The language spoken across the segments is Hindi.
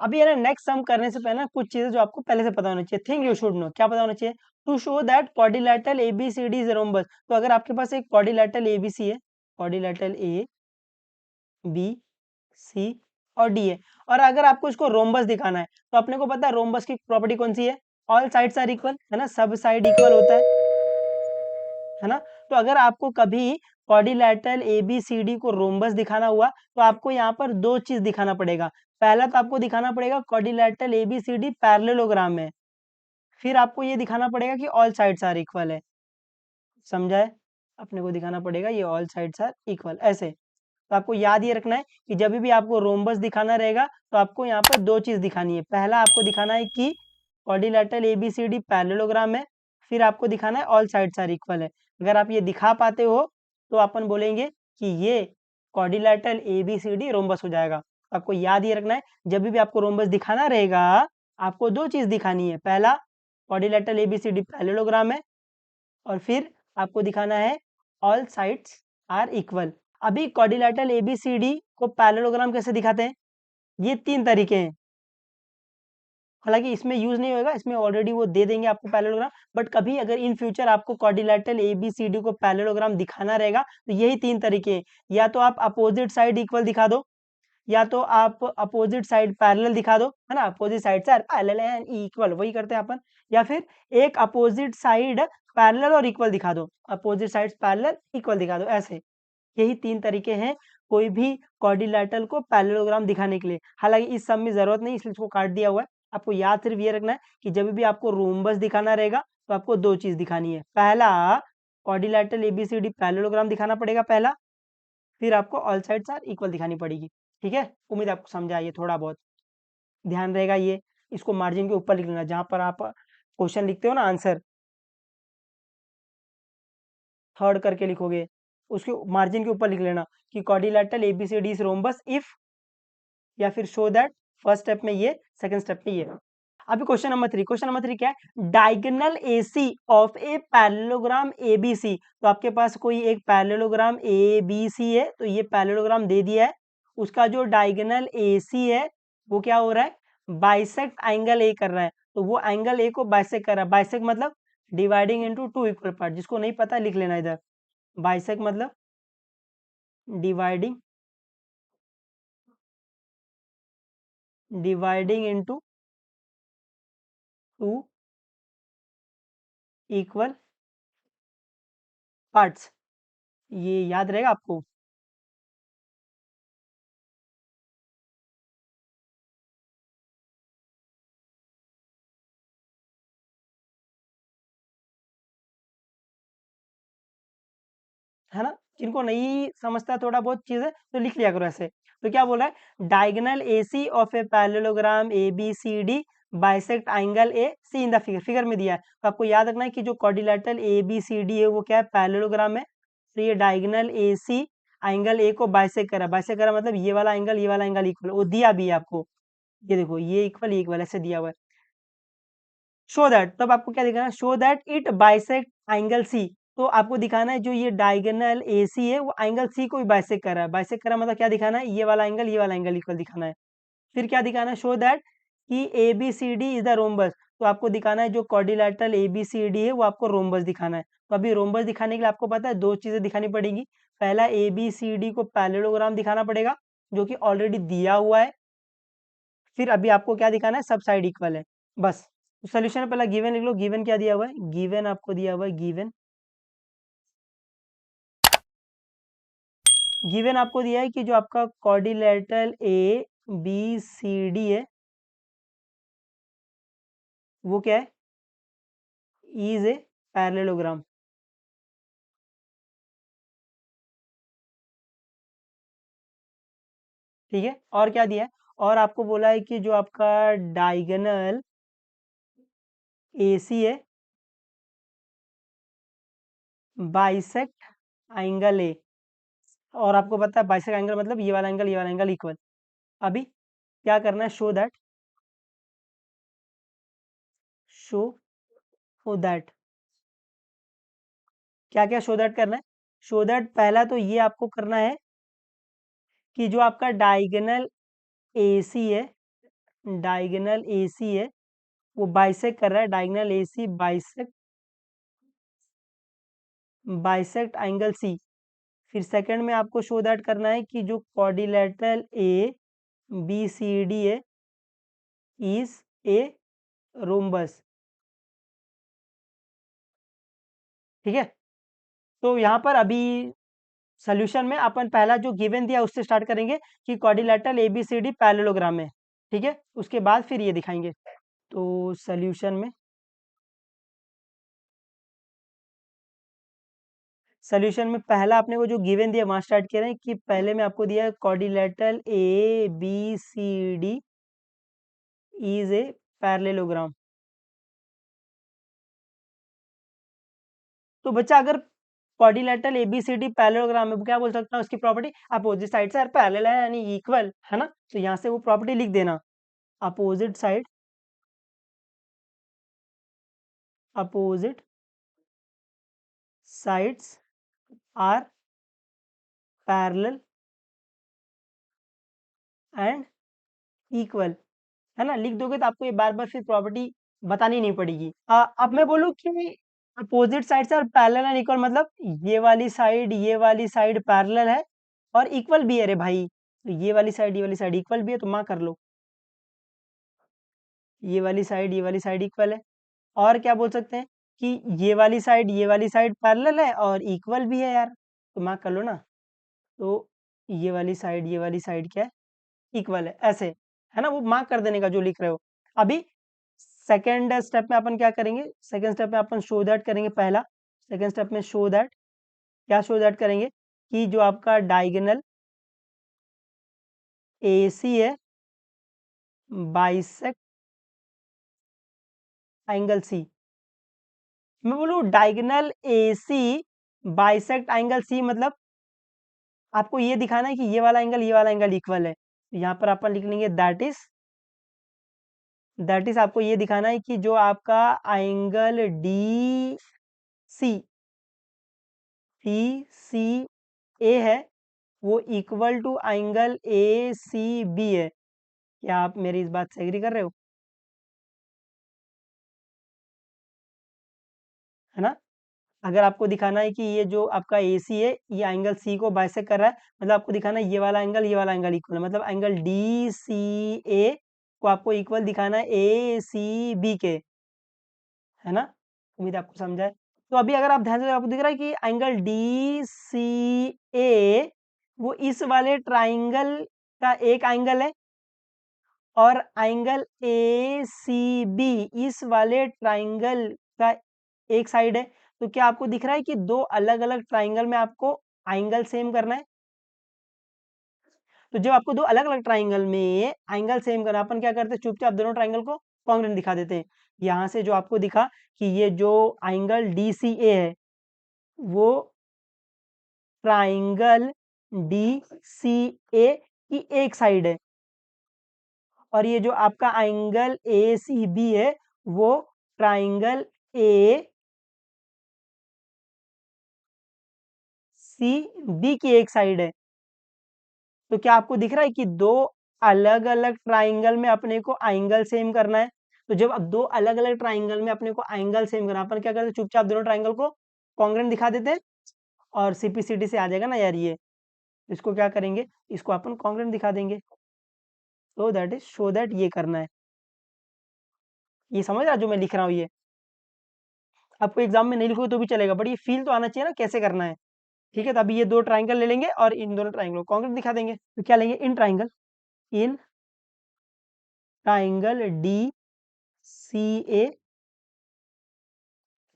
अभी है ना नेक्स्ट सम करने से पहले ना कुछ चीजें जो आपको पहले से पता होनी चाहिए, थिंग यू शुड नो, क्या पता होना चाहिए? To show that quadrilateral ABCD is rhombus. तो अगर आपके पास एक क्वाड्रिलेटरल एबीसी है, क्वाड्रिलेटरल ए बी सी और डी है, और अगर आपको इसको रोम्बस दिखाना है तो अपने को पता है रोम्बस की प्रॉपर्टी कौन सी है? ऑल साइड्स आर इक्वल, है ना, सब साइड इक्वल होता है ना। तो अगर आपको कभी क्वाड्रिलेटरल एबीसीडी को रोम्बस दिखाना हुआ तो आपको यहाँ पर दो चीज दिखाना पड़ेगा। पहला तो आपको दिखाना पड़ेगा क्वाड्रिलेटरल एबीसीडी पैरेललोग्राम है, फिर आपको ये दिखाना पड़ेगा कि ऑल साइड्स आर इक्वल है। समझा है? अपने को दिखाना पड़ेगा ये ऑल साइड्स आर इक्वल ऐसे। तो आपको याद ये रखना है कि जब भी आपको रोम्बस दिखाना रहेगा तो आपको यहाँ पर दो चीज दिखानी है। पहला आपको दिखाना है कि क्वाड्रिलेटरल एबीसीडी पैरेललोग्राम है, फिर आपको दिखाना है ऑल साइड्स आर इक्वल है। अगर आप ये दिखा पाते हो तो अपन बोलेंगे कि ये क्वाड्रिलेटरल एबीसीडी रोम्बस हो जाएगा। आपको याद ये रखना है जब भी आपको रोम्बस दिखाना रहेगा आपको दो चीज दिखानी है। पहला क्वाड्रिलेटरल एबीसीडी पैरेललोग्राम है, और फिर आपको दिखाना है ऑल साइड्स आर इक्वल। अभी क्वाड्रिलेटरल एबीसीडी को पैरेललोग्राम कैसे दिखाते हैं? ये तीन तरीके हैं, हालांकि इसमें यूज नहीं होगा, इसमें ऑलरेडी वो दे देंगे आपको पैरेललोग्राम, बट कभी अगर इन फ्यूचर आपको क्वाड्रिलेटरल एबीसीडी को पैरेललोग्राम दिखाना रहेगा तो यही तीन तरीके हैं। या तो आप अपोजिट साइड इक्वल दिखा दो, या तो आप अपोजिट साइड पैरेलल दिखा दो, है ना, अपोजिट साइड से पैरेलल एंड इक्वल वही करते हैं अपन, या फिर एक अपोजिट साइड पैरेलल और इक्वल दिखा दो, अपोजिट साइड पैरेलल इक्वल दिखा दो, ऐसे। यही तीन तरीके हैं कोई भी क्वाड्रिलेटरल को पैरेललोग्राम दिखाने के लिए। हालांकि इस सब में जरूरत नहीं इसलिए इसको काट दिया हुआ है। आपको याद सिर्फ ये रखना है कि जब भी आपको रोम्बस दिखाना रहेगा तो आपको दो चीज दिखानी है। पहला क्वाड्रिलेटरल एबीसीडी पैरेललोग्राम दिखाना पड़ेगा पहला, फिर आपको ऑल साइड्स आर इक्वल दिखानी पड़ेगी। ठीक है, उम्मीद आपको समझ आइए, थोड़ा बहुत ध्यान रहेगा ये। इसको मार्जिन के ऊपर लिख लेना, जहां पर आप क्वेश्चन लिखते हो ना आंसर थर्ड करके लिखोगे उसके मार्जिन के ऊपर लिख लेना कि quadrilateral ABCD is rhombus if, या फिर शो दैट। फर्स्ट स्टेप में ये, सेकंड स्टेप में ये। अभी question number three, question number three क्या है? Diagonal AC of a parallelogram ABC. तो आपके पास कोई एक पैरेललोग्राम एबीसी है, तो ये पैरेललोग्राम दे दिया है, उसका जो डायगोनल एसी है वो क्या हो रहा है? बाइसेक्ट एंगल ए कर रहा है। तो वो एंगल ए को बाइसेक्ट कर रहा है। बाइसेक्ट मतलब dividing into two equal part, जिसको नहीं पता लिख लेना इधर। बाइसेक्ट मतलब dividing, dividing into two equal parts. ये याद रहेगा आपको। है ना, जिनको नहीं समझता थोड़ा बहुत चीज है तो लिख लिया करो ऐसे। तो क्या बोला है? Diagonal AC of a parallelogram A B C D bisect angle A C in the figure, figure में दिया है। तो आपको याद रखना है कि जो quadrilateral A B C D है वो क्या है? पैरेललोग्राम है। तो ये diagonal A C angle A को बाइसेक्ट करा, बाइसेक्ट करा मतलब ये वाला एंगल इक्वल, वो दिया भी है आपको। ये देखो ये इक्वल, ये इक्वल ऐसे दिया हुआ है। शो दैट, तब आपको क्या दिखाना है? Show that it bisect angle C. तो आपको दिखाना है जो ये डायगोनल एसी है वो एंगल सी को भी बाइसेक्ट कर रहा है। बाइसेक्ट कर रहा है मतलब क्या दिखाना है? ये वाला एंगल इक्वल दिखाना है। फिर क्या दिखाना है? शो दैट कि A B C D is the rhombus. तो आपको दिखाना है जो quadrilateral A B C D है वो आपको रोम्बस दिखाना है। तो अभी रोम्बस दिखाने के लिए आपको पता है दो चीजें दिखानी पड़ेगी। पहला ए बी सी डी को पैरेललोग्राम दिखाना पड़ेगा जो कि ऑलरेडी दिया हुआ है। फिर अभी आपको क्या दिखाना है? सब साइड इक्वल है, बस। सोल्यूशन में पहला गिवन लिख लो। गिवन क्या दिया हुआ है? गिवन आपको दिया हुआ है, गिवन, गिवन आपको दिया है कि जो आपका quadrilateral A B C D है वो क्या है? Is a parallelogram. ठीक है, और क्या दिया है? और आपको बोला है कि जो आपका डायगोनल एसी है बाइसेक्ट एंगल ए, और आपको पता है बाइसेक्ट एंगल मतलब ये वाला एंगल इक्वल। अभी क्या करना है? शो दैट, शो दैट, क्या क्या शो दैट करना है? शो दैट पहला तो ये आपको करना है कि जो आपका डायगोनल एसी है डायगोनल AC है, वो बाइसेक्ट कर रहा है, diagonal AC bisect angle C। फिर सेकंड में आपको शो दैट करना है कि जो क्वाड्रिलेटरल ABCD है इज ए रोम्बस। ठीक है, तो यहाँ पर अभी सोल्यूशन में अपन पहला जो गिवन दिया उससे स्टार्ट करेंगे कि क्वाड्रिलेटरल ABCD पैरेललोग्राम है। ठीक है, उसके बाद फिर ये दिखाएंगे। तो सोल्यूशन में पहला आपने को जो गिवन दिया वहां स्टार्ट किया है कि पहले में आपको दिया है quadrilateral ABCD is a parallelogram. तो बच्चा अगर क्वाड्रिलेटरल ABCD पैरेललोग्राम में क्या बोल सकता हूँ उसकी प्रॉपर्टी, अपोजिट साइड से पैरेलल है यानी इक्वल है ना, तो यहाँ से वो प्रॉपर्टी लिख देना, opposite sides are parallel and equal, है ना, लिख दोगे तो आपको ये बार बार फिर प्रॉपर्टी बतानी नहीं पड़ेगी। अब मैं बोलूँ कि अपोजिट साइड से पैरेलल एंड इक्वल मतलब ये वाली साइड पैरेलल है और इक्वल भी है रे भाई, तो ये वाली साइड इक्वल भी है, तो माँ कर लो, ये वाली साइड इक्वल है। और क्या बोल सकते हैं कि ये वाली साइड पैरेलल है और इक्वल भी है यार, तो मार्क कर लो ना। तो ये वाली साइड क्या है, इक्वल है, ऐसे है ना, वो मार्क कर देने का जो लिख रहे हो। अभी सेकेंड स्टेप में अपन क्या करेंगे, सेकेंड स्टेप में अपन शो दैट करेंगे, पहला सेकेंड स्टेप में शो दैट, क्या शो दैट करेंगे कि जो आपका डायगोनल AC है बाइसेक्ट एंगल C। मैं बोलूँ diagonal AC bisect angle C मतलब आपको ये दिखाना है कि ये वाला एंगल इक्वल है, तो यहाँ पर अपन लिख लेंगे दैट इज आपको ये दिखाना है कि जो आपका एंगल DCA है वो इक्वल टू एंगल ACB है। क्या आप मेरी इस बात से एग्री कर रहे हो, है ना? अगर आपको दिखाना है कि ये जो आपका AC है ये एंगल C को बाइसेक्ट कर रहा है, मतलब आपको दिखाना है ये वाला एंगल इक्वल है, मतलब एंगल DCA को आपको इक्वल दिखाना है ACB के, है ना? उम्मीद है आपको समझा है। तो अभी अगर आप ध्यान से आपको दिख रहा है कि एंगल DCA वो इस वाले ट्राइंगल का एक एंगल है और एंगल ACB इस वाले ट्राइंगल का एक साइड है। तो क्या आपको दिख रहा है कि दो अलग अलग ट्राइंगल में आपको एंगल सेम करना है? तो जब आपको दो अलग अलग ट्राइंगल में एंगल सेम करना, अपन क्या करते हैं चुपचाप दोनों ट्राइंगल को कॉन्ग्रुएंट दिखा देते हैं। यहाँ से जो आपको दिखा कि ये जो एंगल DCA है वो ट्राइंगल DCA की एक साइड है और ये जो आपका एंगल ACB है वो ट्राइंगल ACB की एक साइड है। तो क्या आपको दिख रहा है कि दो अलग अलग ट्राइंगल में अपने को एंगल सेम करना है? तो जब अब दो अलग अलग ट्राइंगल में अपने को एंगल सेम करना, अपन क्या करते हैं चुपचाप दोनों ट्राइंगल को कॉन्ग्रुएंट दिखा देते हैं और CPCD से आ जाएगा ना यार ये, इसको क्या करेंगे, इसको अपन कॉन्ग्रुएंट दिखा देंगे। तो दैट इज शो दैट ये करना है, ये समझ रहा जो मैं लिख रहा हूँ ये आपको एग्जाम में नहीं लिखोगे तो भी चलेगा, बट ये फील तो आना चाहिए ना कैसे करना है। ठीक है, तो अभी ये दो ट्राइंगल ले लेंगे और इन दोनों ट्राइंगल को कॉन्ग्रुएंट दिखा देंगे, तो क्या लेंगे in triangle DCA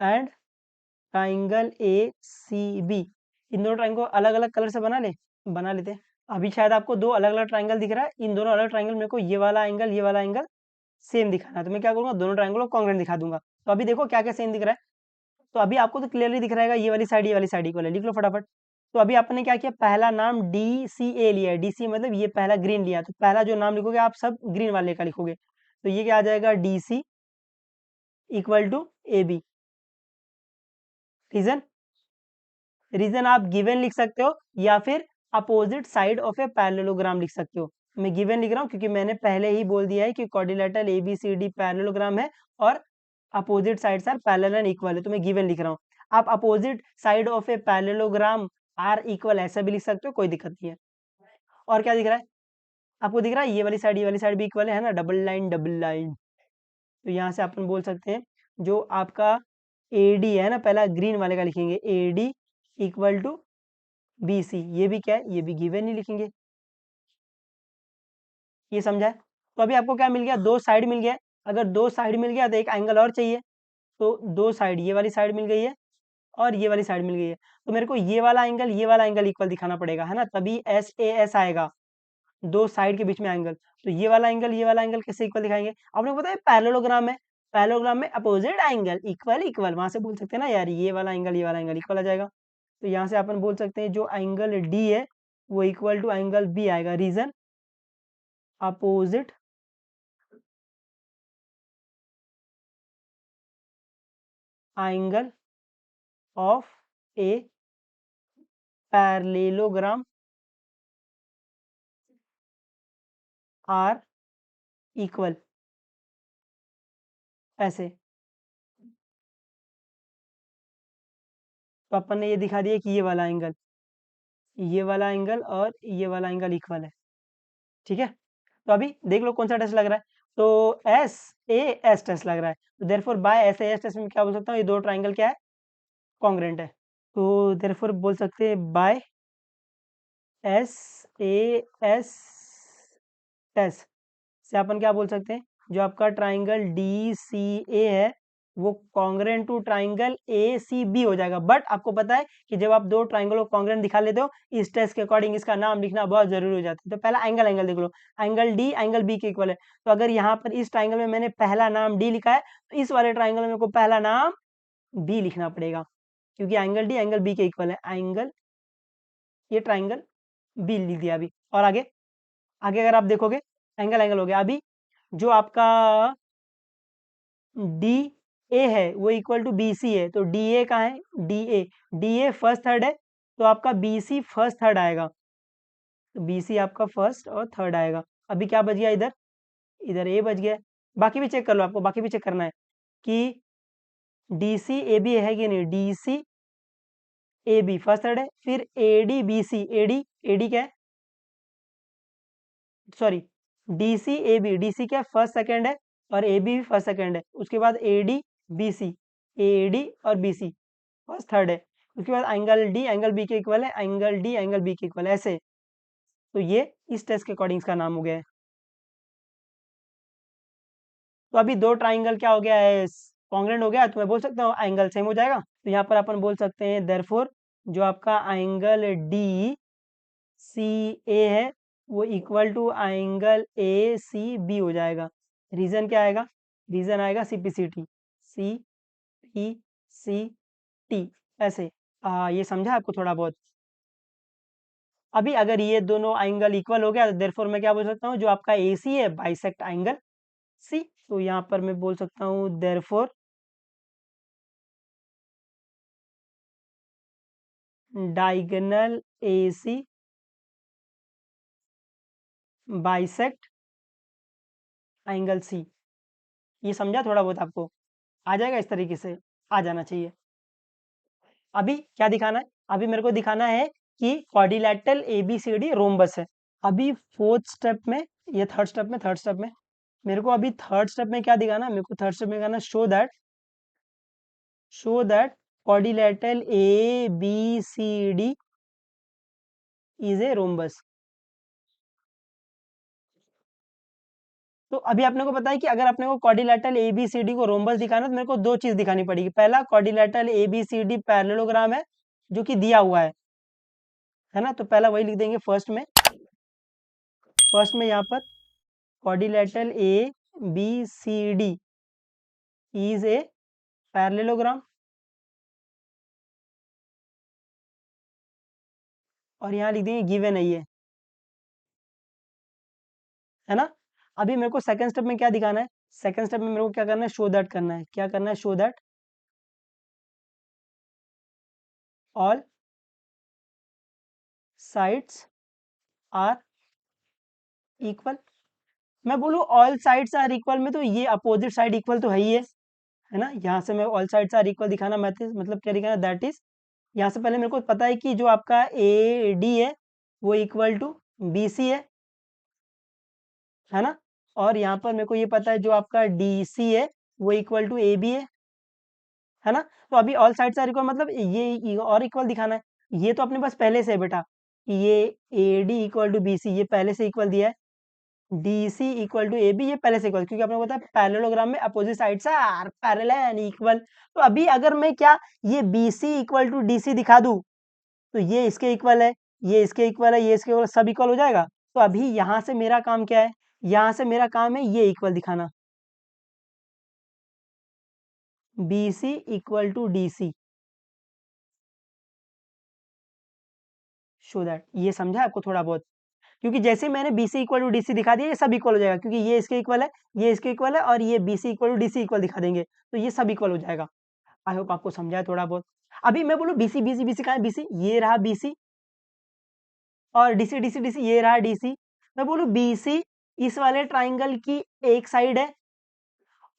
and triangle ACB, इन दोनों ट्राइंगल को अलग अलग कलर से बना लेते हैं। अभी शायद आपको दो अलग अलग ट्राइंगल दिख रहा है, इन दोनों अलग ट्राइंगल मेरे को ये वाला एंगल सेम दिखाना है, तो मैं क्या करूंगा दोनों ट्राइंगल को कॉन्ग्रुएंट दिखा दूंगा। तो अभी देखो क्या क्या सेम दिख रहा है, तो अभी आपको तो क्लियरली दिख रहेगा ये वाली साइड इक्वल है, लिख लो फटाफट। तो अभी आपने क्या किया, पहला नाम DCA लिया है, DC मतलब ये पहला ग्रीन लिया, तो पहला जो नाम लिखोगे आप सब ग्रीन वाले का लिखोगे, तो ये क्या आ जाएगा DC equal to AB। Reason reason आप गिवन लिख सकते हो या फिर opposite side of a parallelogram लिख सकते हो। मैं गिवन लिख रहा हूँ क्योंकि मैंने पहले ही बोल दिया है कि क्वाड्रिलेटरल ABCD पैरेललोग्राम है और opposite sides are parallel and equal है, तो मैं गिवन लिख रहा हूँ। आप opposite side of a parallelogram are equal ऐसा भी लिख सकते हो, कोई दिक्कत नहीं है। और क्या दिख रहा है आपको? दिख रहा है ये वाली साइड भी इक्वल है ना, डबल लाइन। तो यहाँ से अपन बोल सकते हैं जो आपका AD है ना, पहला ग्रीन वाले का लिखेंगे AD इक्वल टू BC, ये भी क्या है, ये भी गिवन ही लिखेंगे। ये समझा है? तो अभी आपको क्या मिल गया, दो साइड मिल गया। अगर दो साइड मिल गया तो एक एंगल और चाहिए, तो दो साइड, ये वाली साइड मिल गई है और ये वाली साइड मिल गई है, तो मेरे को ये वाला एंगल इक्वल दिखाना पड़ेगा, है ना, तभी SAS आएगा, दो साइड के बीच में एंगल। तो ये वाला एंगल कैसे इक्वल दिखाएंगे? आपने पता है पैरेललोग्राम है, पैरेललोग्राम में अपोजिट एंगल इक्वल इक्वल, वहां से बोल सकते हैं ना यार ये वाला एंगल इक्वल आ जाएगा। तो यहाँ से अपन बोल सकते हैं जो एंगल D है वो इक्वल टू एंगल B आएगा। Reason, opposite angle of a parallelogram are equal, ऐसे। तो अपन ने ये दिखा दिया कि ये वाला एंगल और ये वाला एंगल इक्वल है, ठीक है। तो अभी देख लो कौन सा टेस्ट लग रहा है, तो SAS टेस्ट लग रहा है, तो देयरफॉर बाय SAS टेस्ट में क्या बोल सकता हूँ, ये दो ट्राइंगल क्या है, कॉन्ग्रेंट है। तो देयरफॉर बोल सकते हैं बाय SAS टेस्ट से अपन क्या बोल सकते हैं, जो आपका ट्राइंगल DCA है वो कॉन्ग्रेंट टू ट्राइंगल ACB हो जाएगा। बट आपको पता है कि जब आप दो ट्राइंगल को कॉन्ग्रेंट दिखा लेते हो, इस टेस्ट के अकॉर्डिंग इसका नाम लिखना बहुत जरूरी हो जाता है। तो पहला एंगल एंगल देख लो, एंगल D एंगल B के इक्वल है, तो अगर यहाँ पर इस ट्राइंगल में मैंने पहला नाम D लिखा है, तो इस वाले ट्राइंगल में मेरे को पहला नाम B लिखना पड़ेगा, क्योंकि एंगल D एंगल B के इक्वल है। एंगल, ये ट्राइंगल B लिख दिया अभी। और आगे, आगे अगर आप देखोगे एंगल एंगल हो गया। अभी जो आपका DA है वो इक्वल टू BC है, तो DA कहाँ है, DA फर्स्ट थर्ड है, तो आपका BC फर्स्ट थर्ड आएगा, तो BC आपका फर्स्ट और थर्ड आएगा। अभी क्या बच गया इधर, इधर A बच गया। बाकी भी चेक कर लो, आपको बाकी भी चेक करना है कि DCAB है कि नहीं। DCAB फर्स्ट थर्ड है, फिर ADBC, AD क्या है, सॉरी, DC क्या फर्स्ट सेकंड है और AB भी फर्स्ट सेकंड है। उसके बाद AD और BC फर्स्ट थर्ड है। उसके बाद एंगल D एंगल B के इक्वल है, एंगल D एंगल B के इक्वल है, ऐसे। तो ये इस टेस्ट के अकॉर्डिंग इसका नाम हो गया है। तो अभी दो ट्राइंगल क्या हो गया है, कॉन्ग्रेंट हो गया, तो मैं बोल सकता हूँ एंगल सेम हो जाएगा। तो यहाँ पर अपन बोल सकते हैं देयरफॉर जो आपका एंगल DCA है वो इक्वल टू एंगल ACB हो जाएगा। रीजन क्या आएगा, रीजन आएगा CPCT, ऐसे। ये समझा आपको थोड़ा बहुत? अभी अगर ये दोनों एंगल इक्वल हो गया तो देयरफॉर मैं क्या बोल सकता हूँ, जो आपका AC है बाइसेक्ट एंगल C। तो यहाँ पर मैं बोल सकता हूँ therefore diagonal AC bisect angle C। ये समझा थोड़ा बहुत आपको? आ जाएगा इस तरीके से, आ जाना चाहिए। अभी क्या दिखाना है, अभी मेरे को दिखाना है कि क्वाड्रिलैटरल ABCD रोम्बस है। अभी फोर्थ स्टेप में, ये थर्ड स्टेप में मेरे को अभी थर्ड स्टेप में क्या दिखाना है, मेरे को थर्ड स्टेप में दिखाना show that quadrilateral ABCD is a rhombus. तो अभी आपने को पता है कि अगर आपने को क्वाड्रिलैटरल ABCD को रोम्बस दिखाना है तो मेरे को दो चीज दिखानी पड़ेगी। पहला, क्वाड्रिलैटरल ABCD पैरेललोग्राम है जो कि दिया हुआ है ना, तो पहला वही लिख देंगे फर्स्ट में यहाँ पर quadrilateral ABCD is a parallelogram, और यहाँ लिख देंगे गिवन है ना। अभी मेरे को सेकंड स्टेप में क्या दिखाना है, सेकंड स्टेप में मेरे को क्या करना है, शो दैट करना है। क्या करना है, show that all sides are equal. मैं बोलूँ ऑल साइड्स आर इक्वल में, तो ये अपोजिट साइड इक्वल तो है ना। यहाँ से मैं ऑल साइड्स आर इक्वल दिखाना मतलब क्या दिखाना, दैट इज यहाँ से पहले मेरे को पता है कि जो आपका ए डी है वो इक्वल टू बी सी है ना। और यहाँ पर मेरे को ये पता है जो आपका डी सी है वो इक्वल टू ए बी है ना। तो अभी ऑल साइड्स आर इक्वल मतलब ये और इक्वल दिखाना है। ये तो अपने पास पहले से है बेटा कि ये A D equal to B C, ये पहले से इक्वल दिया है। D C equal to A B, ये पहले से इक्वल, क्योंकि आपने बताया पैरेललोग्राम में opposite sides are parallel and equal. तो अभी अगर मैं क्या ये B C equal to D C दिखा दूं, तो ये इसके इक्वल है, ये इसके इक्वल है, ये इसके इक्वल, सब इक्वल हो जाएगा। तो अभी यहाँ से मेरा काम क्या है, यहाँ से मेरा काम है ये इक्वल दिखाना, B C equal to D C, show that. ये समझा आपको थोड़ा बहुत, क्योंकि जैसे मैंने B C equal to D C दिखा दिया, ये सब इक्वल हो जाएगा, क्योंकि ये इसके इक्वल है, ये इसके इक्वल है, और ये B C equal to D C equal दिखा देंगे, तो ये सब इक्वल हो जाएगा। आई होप आपको समझा है थोड़ा बहुत। अभी मैं बोलूँ B C B C B C कहाँ है, बी सी ये रहा बी सी, और D C D C D C ये रहा डी सी। मैं बोलूँ बी सी इस वाले ट्राइंगल की एक साइड है,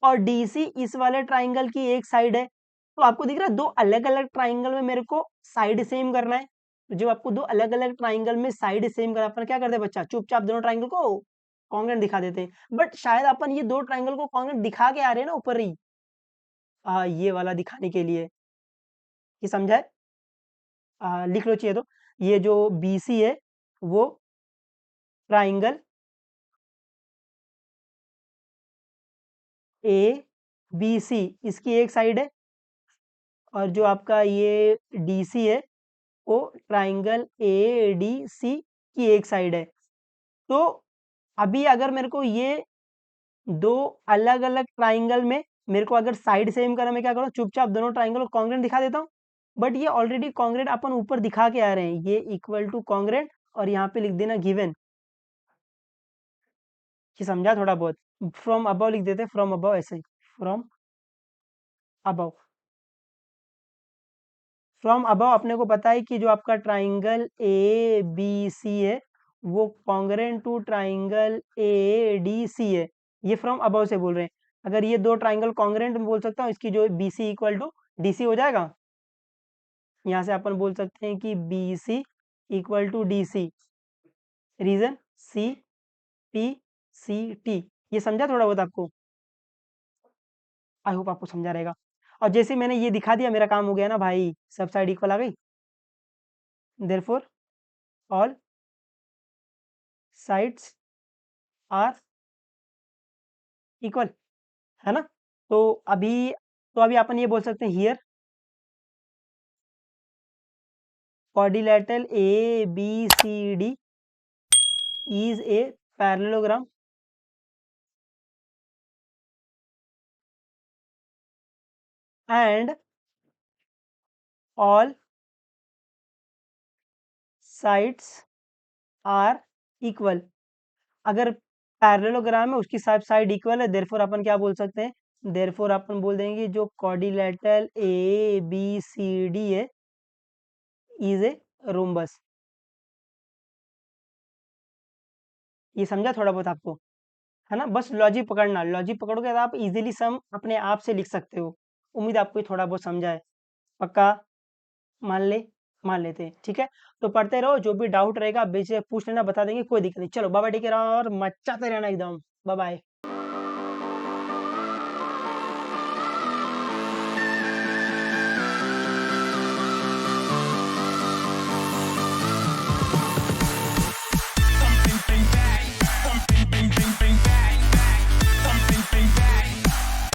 और डी सी इस वाले ट्राइंगल की एक साइड है। तो आपको दिख रहा है दो अलग अलग ट्राइंगल में मेरे को साइड सेम करना है। तो जब आपको दो अलग अलग ट्राइंगल में साइड सेम करना, अपन क्या करते हैं बच्चा, चुपचाप दोनों ट्राइंगल को कॉन्ग्रेंट दिखा देते हैं। बट शायद अपन ये दो ट्राइंगल को कॉन्ग्रेंट दिखा के आ रहे हैं ना ऊपर ही, ये वाला दिखाने के लिए। ये समझा है? लिख लो चाहिए तो, ये जो बी सी है वो ट्राइंगल ए बी सी इसकी एक साइड है, और जो आपका ये डी सी है वो ट्राइंगल ए डी सी की एक साइड है। तो अभी अगर मेरे को ये दो अलग अलग ट्राइंगल में मेरे को अगर साइड सेम करना, मैं क्या करूँ, चुपचाप दोनों ट्राइंगल को कॉन्ग्रेंट दिखा देता हूँ। बट ये ऑलरेडी कॉन्ग्रेंट अपन ऊपर दिखा के आ रहे हैं, ये इक्वल टू कॉन्ग्रेंट, और यहाँ पे लिख देना गिवन। ये समझा थोड़ा बहुत। फ्रॉम अबव लिख देते, फ्रॉम अबव ऐसे ही, फ्रॉम अबव। फ्रॉम अबव अपने को पता है कि जो आपका ट्राइंगल ए बी सी है वो congruent to triangle A D C है। ये फ्रॉम अबव से बोल रहे हैं। अगर ये दो ट्राइंगल कॉन्ग्रेंट में बोल सकता हूँ, इसकी जो B C equal to D C हो जाएगा। यहाँ से अपन बोल सकते हैं कि B C equal to D C, reason C P C T. ये समझा थोड़ा बहुत आपको? आई होप आपको समझा रहेगा। और जैसे मैंने ये दिखा दिया, मेरा काम हो गया ना भाई, सब साइड इक्वल आ गई। Therefore all sides are equal, है ना। तो अभी अपन ये बोल सकते हैं here quadrilateral A B C D is a parallelogram and all sides are equal. अगर पैरेललोग्राम है उसकी सब साइड इक्वल है, देयरफॉर अपन क्या बोल सकते हैं, देयरफॉर अपन बोल देंगे जो quadrilateral A B C D है इज ए रोम्बस। ये समझा थोड़ा बहुत आपको, है ना। बस लॉजिक पकड़ना, लॉजिक पकड़ोगे तो आप इजीली सम अपने आप से लिख सकते हो। उम्मीद आपको ये थोड़ा बहुत समझा है। पक्का मान ले, मान लेते हैं, ठीक है। तो पढ़ते रहो, जो भी डाउट रहेगा बेशक पूछ लेना, बता देंगे, कोई दिक्कत नहीं। चलो बाबा टेक केयर और मचाते रहना एकदम। Bye bye.